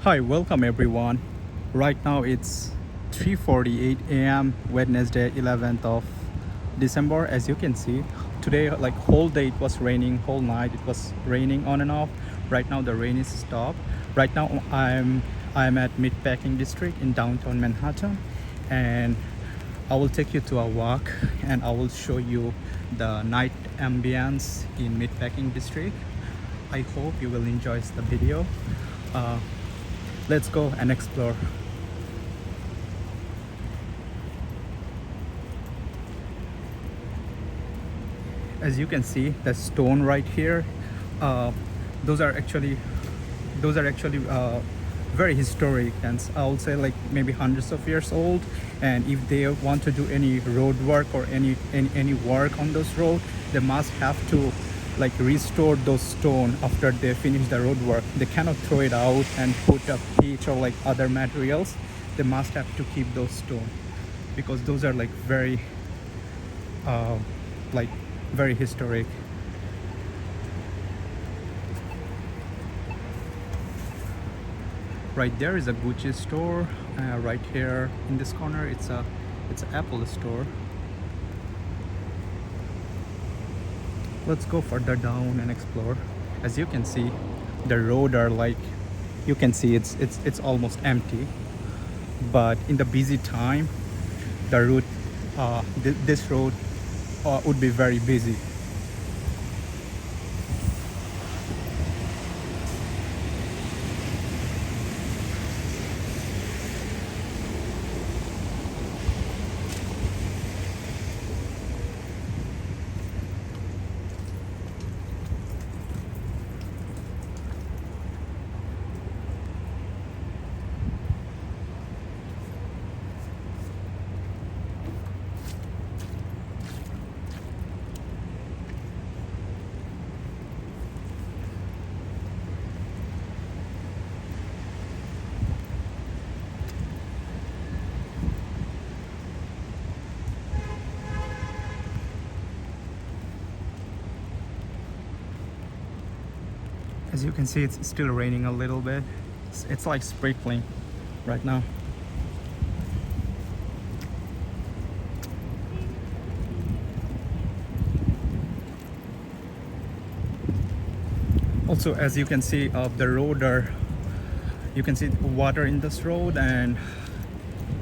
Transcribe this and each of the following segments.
Hi, welcome everyone. Right now it's 3:48 a.m. Wednesday 11th of December. As you can see, today like whole day it was raining, whole night it was raining on and off. Right now the rain is stopped. Right now I'm at Meatpaking District in downtown Manhattan, and I will take you to a walk and I will show you the night ambience in Meatpacking District. I hope you will enjoy the video. Uh, let's go and explore. As you can see, the stone right here, uh, those are actually very historic, and I would say like maybe hundreds of years old. And if they want to do any road work or any work on those roads, they must have to like restore those stone after they finish the road work. They cannot throw it out and put a pitch or like other materials. They must have to keep those stone because those are like uh, like very historic. Right there is a Gucci store. Right here in this corner, it's an Apple store. Let's go further down and explore. As you can see, the road are like, you can see it's almost empty. But in the busy time, the route, this road would be very busy. As you can see, it's still raining a little bit. It's like sprinkling right now. Also, as you can see, the road you can see water in this road, and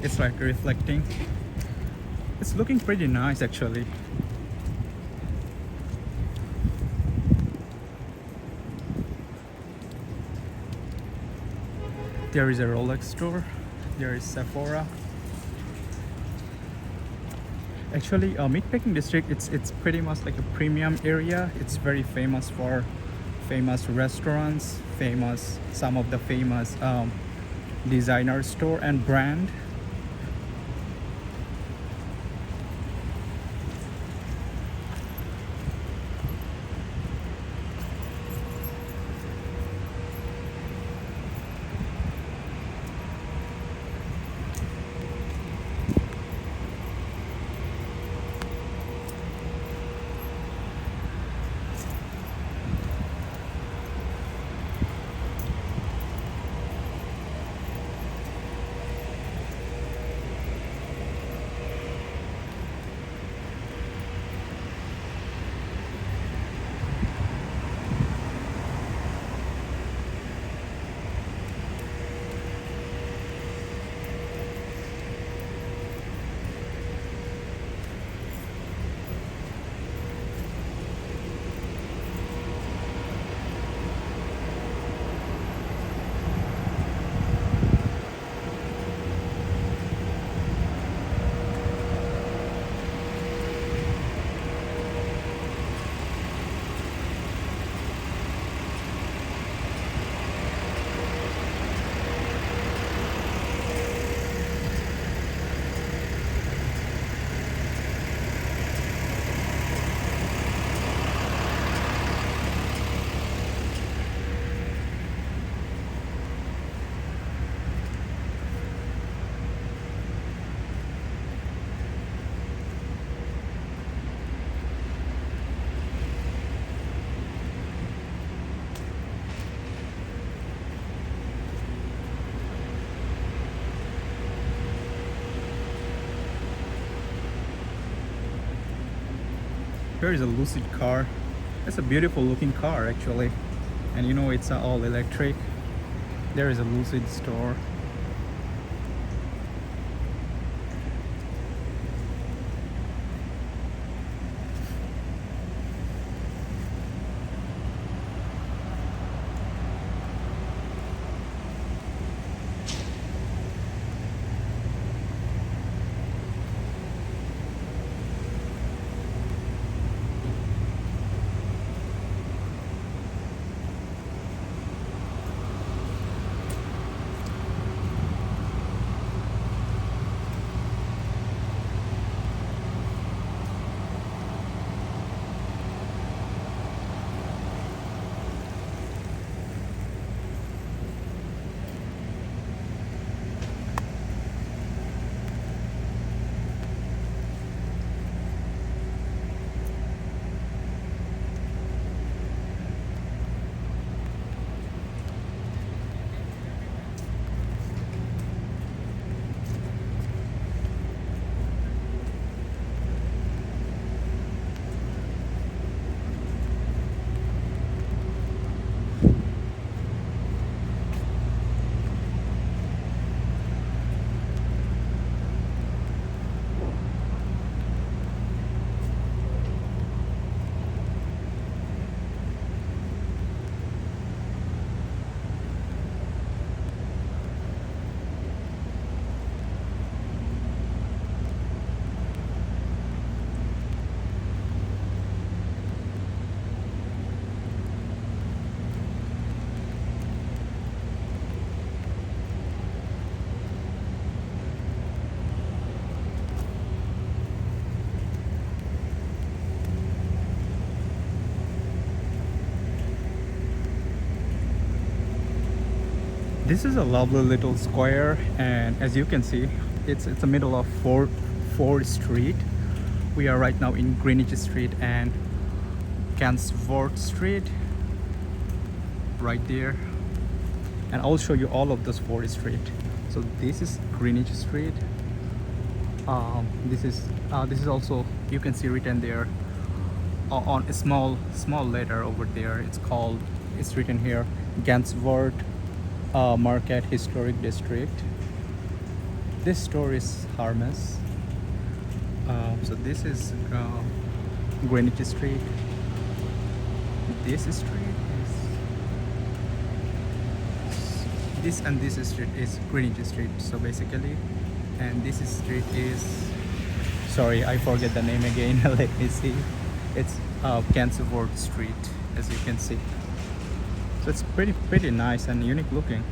it's like reflecting. It's looking pretty nice actually. There is a Rolex store. There is Sephora. Actually, Meatpacking District, it's pretty much like a premium area. It's very famous for famous restaurants, some of the famous designer store and brand. Here is a Lucid car. It's a beautiful looking car actually, and you know it's all electric. There is a Lucid store. This is a lovely little square, and as you can see, it's the middle of Ford Street. We are right now in Greenwich Street and Gansevoort Street, right there. And I'll show you all of those Ford Street. So this is Greenwich Street. This is also, you can see written there on a small letter over there. It's written here, Gansevoort Market Historic District. This store is harmless. So this is Greenwich Street. This street is this street is Greenwich Street. So basically, and this street is, sorry, I forget the name again. Let me see. It's Gansevoort Street, as you can see. So it's pretty nice and unique looking.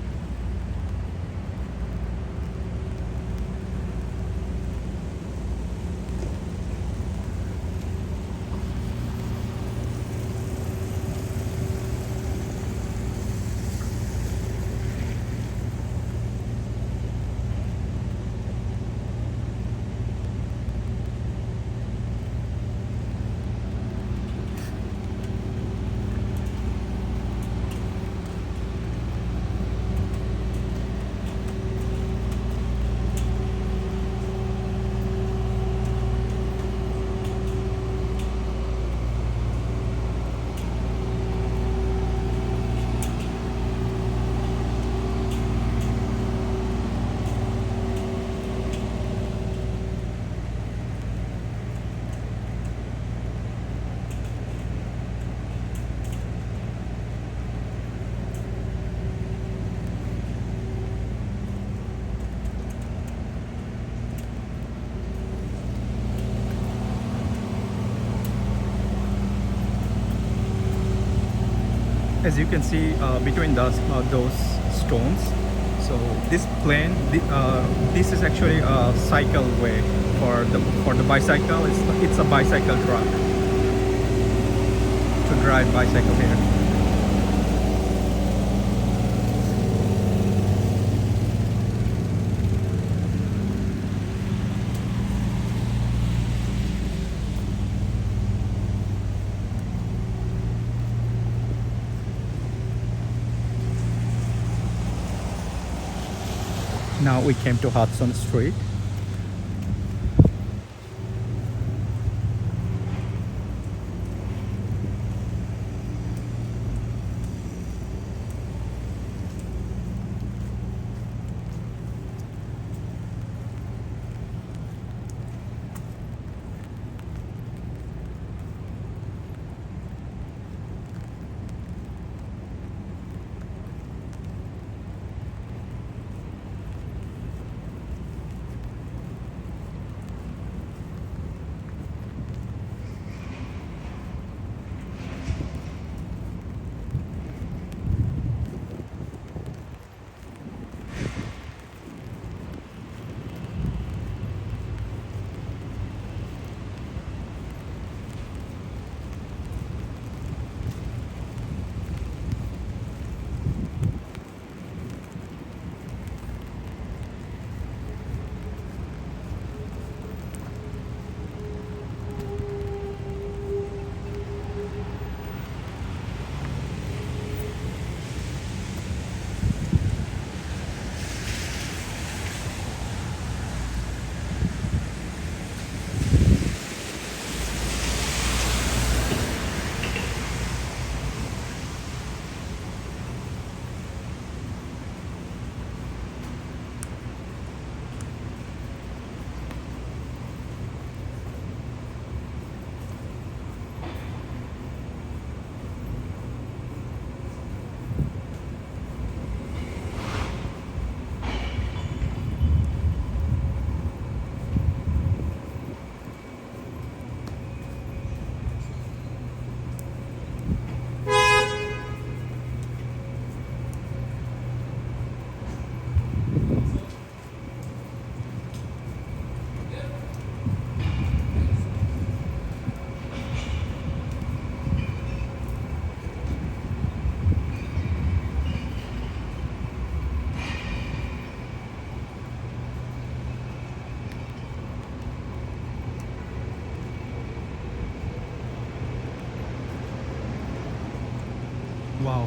As you can see between those stones, so this plane, this is actually a cycle way for the bicycle. It's a bicycle track to drive bicycle here. Now we came to Hudson Street.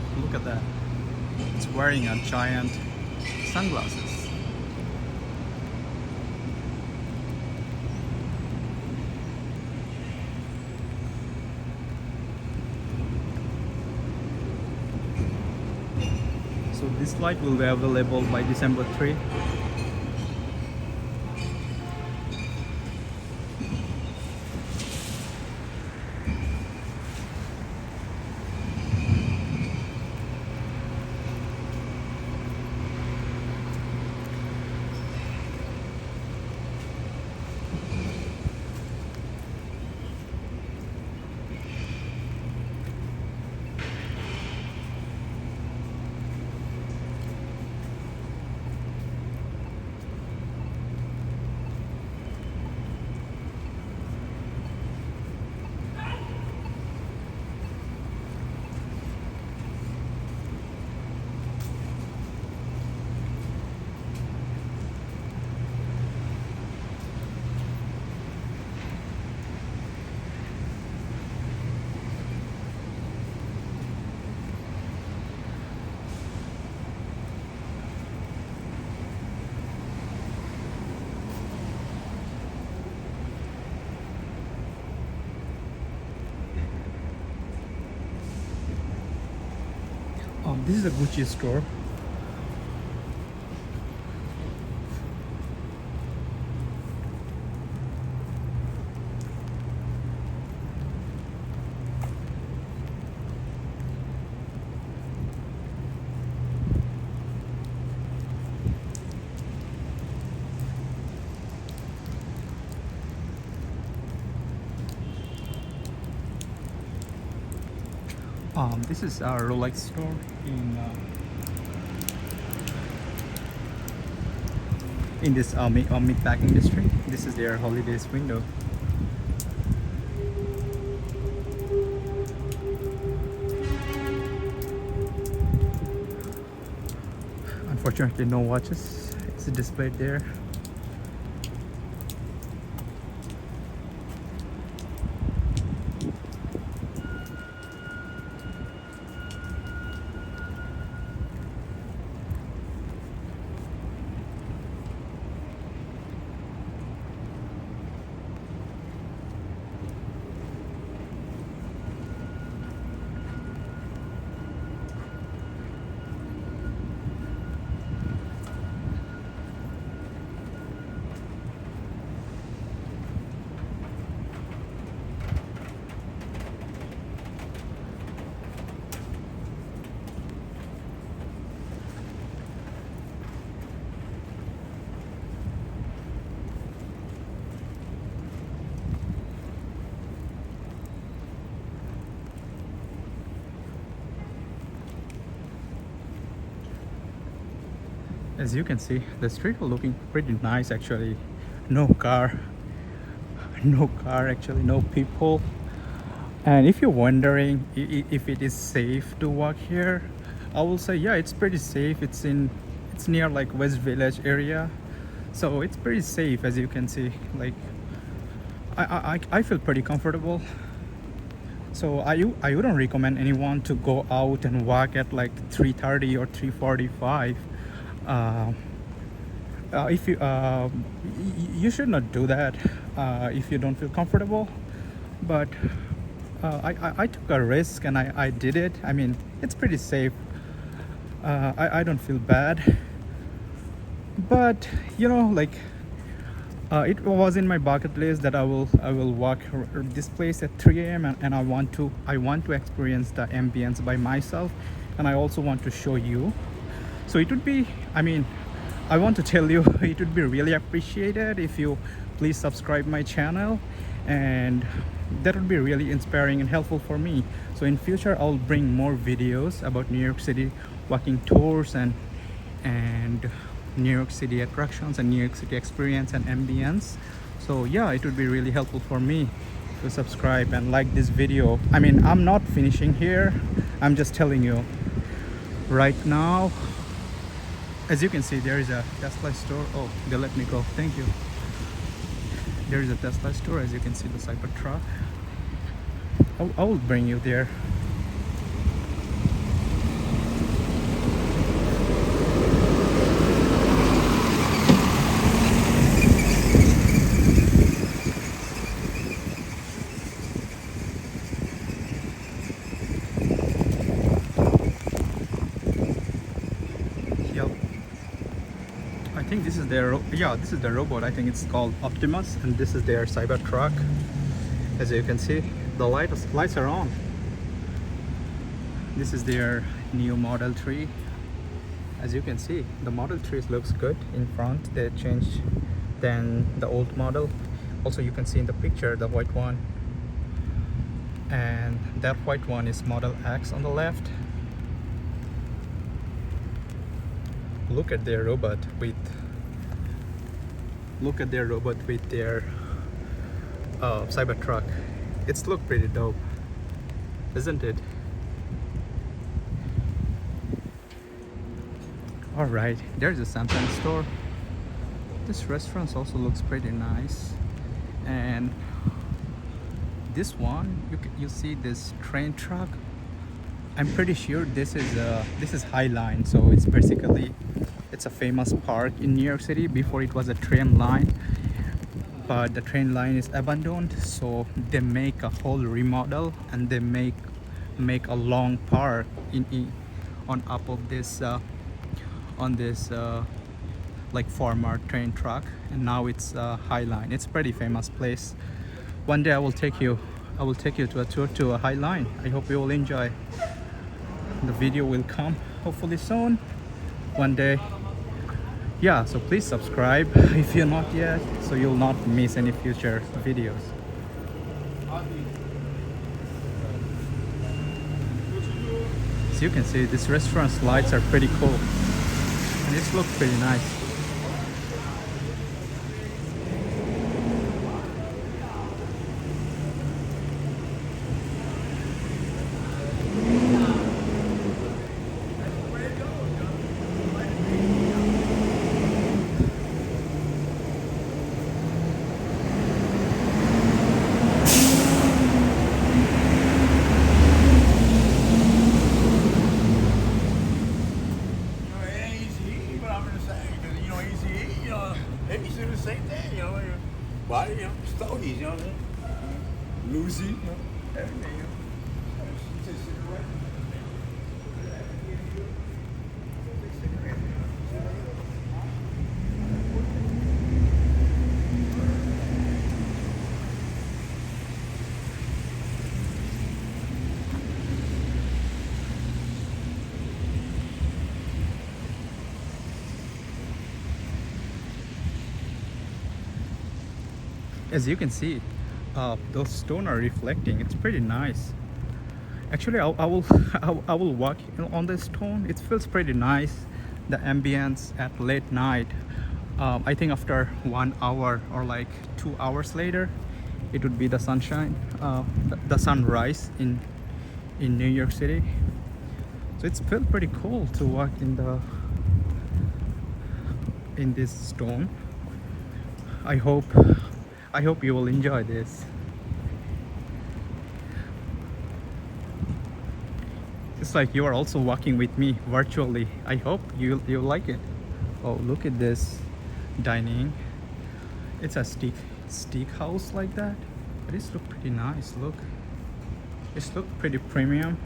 Oh, look at that. It's wearing a giant sunglasses. So this light will be available by December 3. This is a Gucci store. This is our Rolex store in this Meatpacking District. This is their holidays window. Unfortunately, no watches. It's displayed there. As you can see, the street looking pretty nice actually. No car actually, no people. And if you're wondering if it is safe to walk here, I will say yeah, it's pretty safe. It's near like West Village area, so it's pretty safe. As you can see, like I feel pretty comfortable. So I wouldn't recommend anyone to go out and walk at like 3:30 or 3:45. If you should not do that if you don't feel comfortable. But I took a risk and I did it. I mean, it's pretty safe. I don't feel bad. But you know, like it was in my bucket list that I will walk this place at 3 a.m. and I want to experience the ambience by myself, and I also want to show you. So it would be, I mean, I want to tell you, it would be really appreciated if you please subscribe my channel, and that would be really inspiring and helpful for me. So in future I'll bring more videos about New York City walking tours and New York City attractions and New York City experience and ambience. So yeah, it would be really helpful for me to subscribe and like this video. I mean, I'm not finishing here, I'm just telling you right now. As you can see, there is a Tesla store. Oh, they let me go. Thank you. There is a Tesla store. As you can see, the Cybertruck. I will bring you there. Yep. I think this is their, yeah, this is the robot. I think it's called Optimus, and this is their Cybertruck. As you can see, the lights are on. This is their new Model 3. As you can see, the Model 3 looks good in front. They changed than the old model. Also, you can see in the picture the white one, and that white one is Model X on the left. Look at their robot with their Cybertruck. It's look pretty dope, isn't it? All right, there's a Samsung store. This restaurant also looks pretty nice, and this one you see this train truck. I'm pretty sure this is Highline, so it's basically a famous park in New York City. Before it was a train line, but the train line is abandoned, so they make a whole remodel and they make a long park on top of this like former train track, and now it's Highline. It's a pretty famous place. One day I will take you to a tour to a Highline. I hope you will enjoy. The video will come hopefully soon, one day. Yeah, so please subscribe if you're not yet, so you'll not miss any future videos. As you can see, this restaurant's lights are pretty cool, and this looks pretty nice. Same thing, body, stogies, you know what I mean? Lucid, everything, As you can see, those stones are reflecting. It's pretty nice. Actually, I will walk on the stone. It feels pretty nice. The ambience at late night. I think after 1 hour or like 2 hours later, it would be the sunshine, the sunrise in New York City. So it's felt pretty cool to walk in this stone. I hope you will enjoy this. It's like you are also walking with me virtually. I hope you like it. Oh, look at this dining. It's a steak house like that, but it's look pretty nice. Look, it's look pretty premium.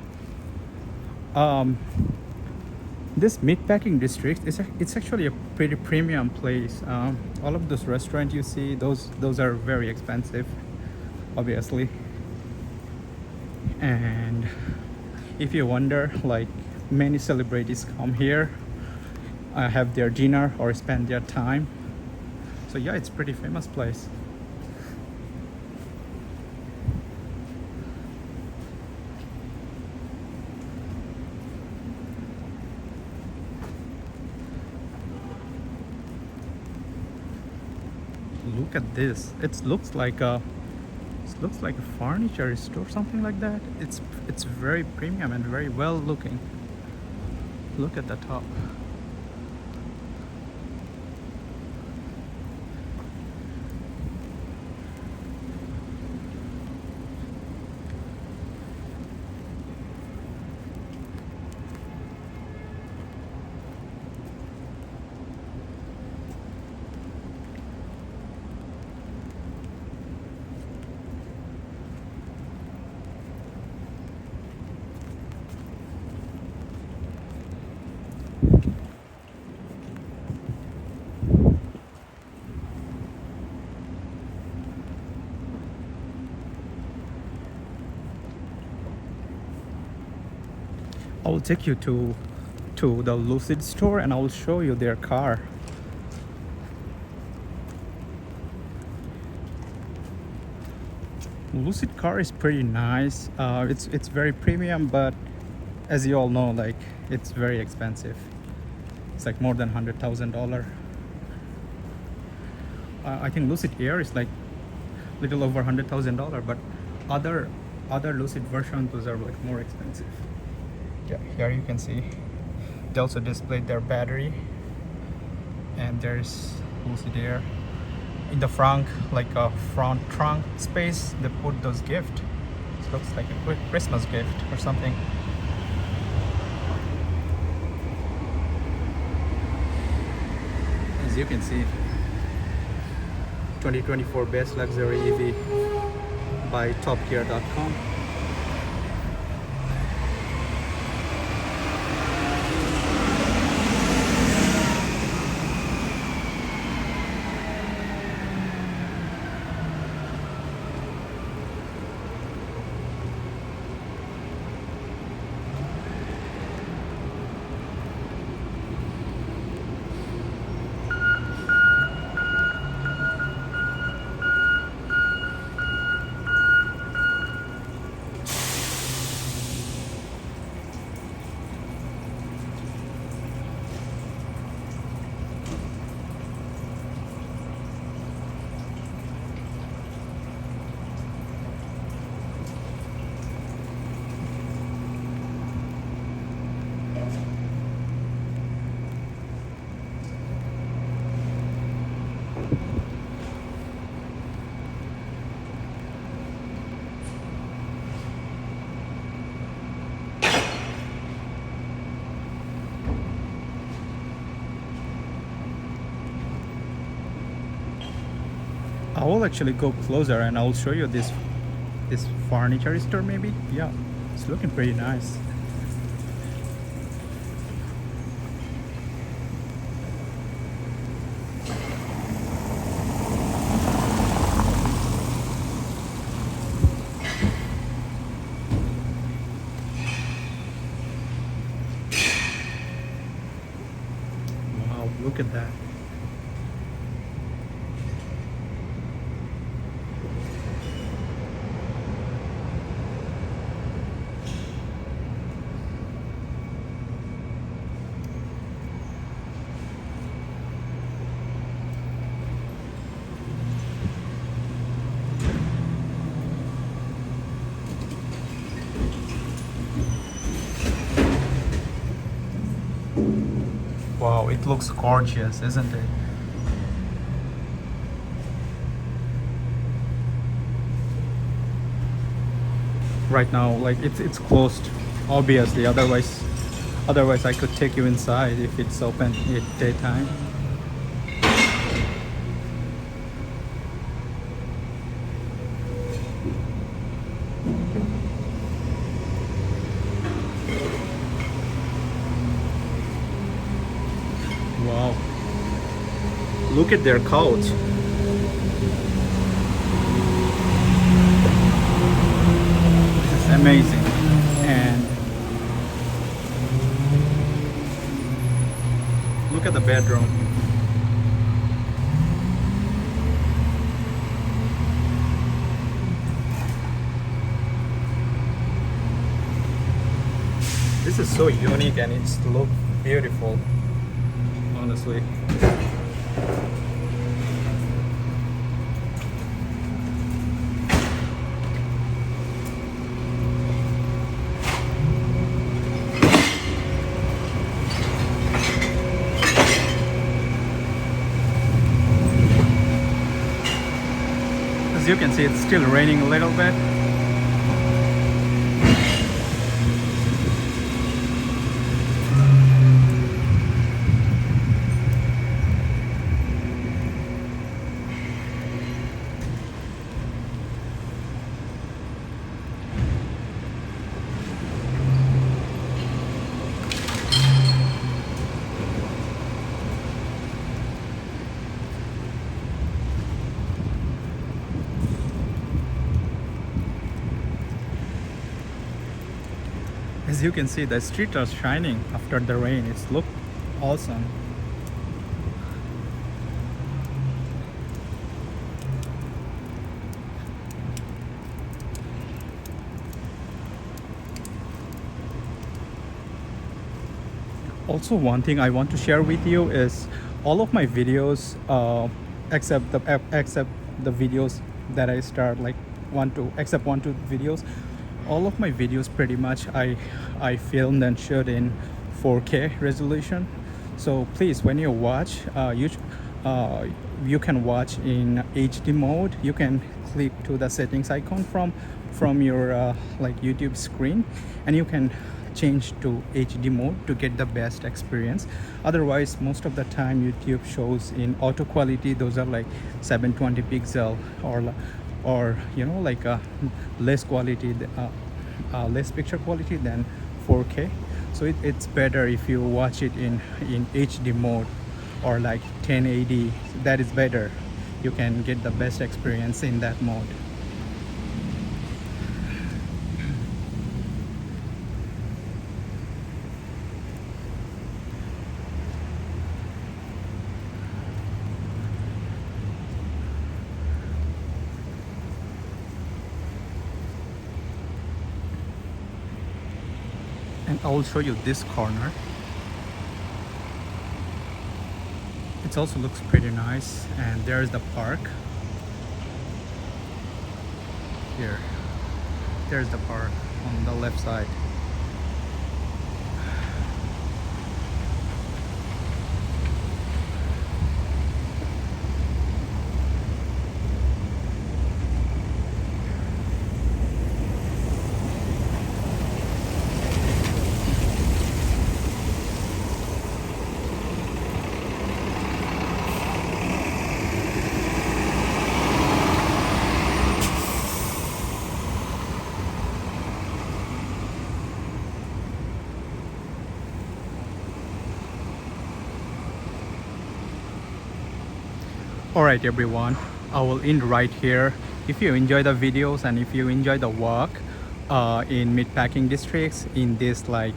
This Meatpacking District it's actually a pretty premium place. All of those restaurants you see, those are very expensive, obviously. And if you wonder, like, many celebrities come here, have their dinner or spend their time. So yeah, it's pretty famous place. Look at this. It looks like a furniture store, something like that. It's very premium and very well looking. Look at the top. I will take you to the Lucid store and I will show you their car. Lucid car is pretty nice. It's very premium, but as you all know, like it's very expensive. It's like more than $100,000. I think Lucid Air is like little over $100,000, but other Lucid versions, those are like more expensive. Yeah, here you can see they also displayed their battery, and there's Lucid Air. In the front, like a front trunk space, they put those gifts. It looks like a quick Christmas gift or something. As you can see, 2024 best luxury EV by topgear.com. I will actually go closer and I will show you this furniture store maybe. Yeah, it's looking pretty nice. Wow, look at that. Wow, it looks gorgeous, isn't it? Right now, like it's closed, obviously. Otherwise I could take you inside if it's open at daytime. Wow. Look at their couch. This is amazing. And look at the bedroom. This is so unique and it's look beautiful. Honestly. As you can see, it's still raining a little bit. you can see, the streets are shining after the rain. It's look awesome. Also, one thing I want to share with you is all of my videos, except the videos that I start like one two videos, all of my videos pretty much I filmed and shot in 4K resolution. So please, when you watch, you can watch in HD mode. You can click to the settings icon from your like YouTube screen, and you can change to HD mode to get the best experience. Otherwise, most of the time YouTube shows in auto quality. Those are like 720 pixel or you know, like less quality, less picture quality than 4K. So it's better if you watch it in HD mode or like 1080. That is better. You can get the best experience in that mode. And I will show you this corner. It also looks pretty nice, and there's the park. Here, there's the park on the left side. Alright everyone, I will end right here. If you enjoy the videos and if you enjoy the walk in Meatpacking Districts in this like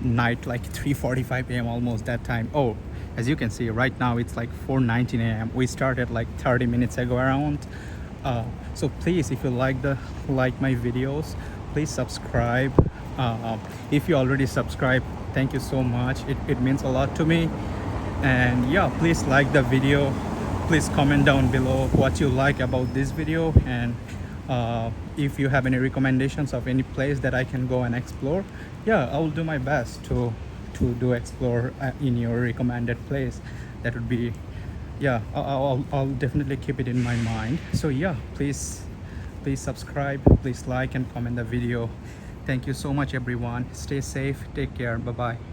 night, like 3:45 a.m. almost that time. Oh, as you can see right now it's like 4:19 a.m. We started like 30 minutes ago around. So please, if you like my videos, please subscribe. If you already subscribed, thank you so much. It means a lot to me. And yeah, please like the video. Please comment down below what you like about this video, and if you have any recommendations of any place that I can go and explore, yeah, I will do my best to do explore in your recommended place. That would be, yeah, I'll definitely keep it in my mind. So yeah, please subscribe, please like and comment the video. Thank you so much everyone. Stay safe, take care, bye bye.